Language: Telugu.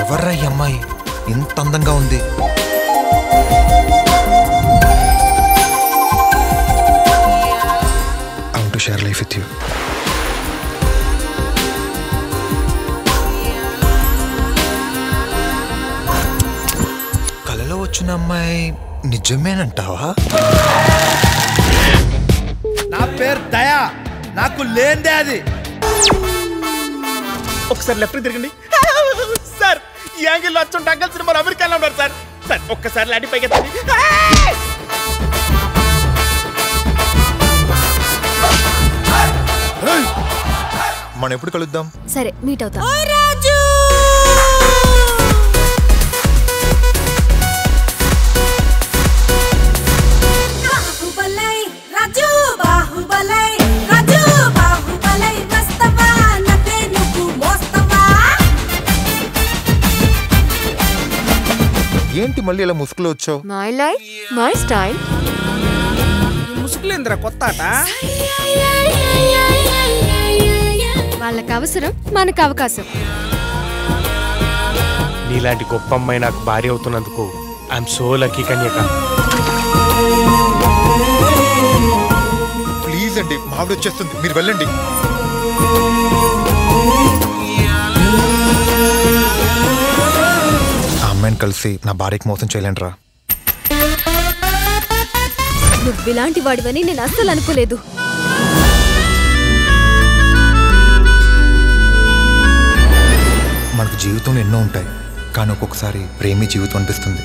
ఎవర్రా ఈ అమ్మాయి ఇంత అందంగా ఉంది? I want to share life with you. కలలో వచ్చిన అమ్మాయి నిజమేనంటావా? నా పేరు దయా, నాకు లేందే అది. ఒకసారి లెఫ్ట్ తిరగండి సార్. ఈ యాంగిల్లో వచ్చి అంకల్ సినిమా అమెరికాలో ఉన్నారు సార్. సార్ ఒక్కసారి లాంటి పైకి ఎత్తండి. మనం ఎప్పుడు కలుద్దాం? సరే మీట్ అవుతాం. ఏంటి మళ్ళీ ఇలా ముసుగులో వచ్చావు? My life my style. ముసుగులేంద్రా కొత్త ఆట. వాళ్ళకి అవసరం, మనకు అవకాశం. నీలాంటి గొప్ప అమ్మాయి నాకు భార్య అవుతున్నందుకు I'm so lucky Kanyaka. Please అండి, మావిడ వచ్చేస్తుంది, మీరు వెళ్ళండి. ఆ అమ్మాయిని కలిసి నా భార్యకి మోసం చేయలేంట్రా. నువ్వు ఇలాంటి వాడివని నేను అస్సలు అనుకోలేదు. మనకు జీవితంలో ఎన్నో ఉంటాయి, కానీ ఒక్కొక్కసారి ప్రేమి జీవితం అనిపిస్తుంది.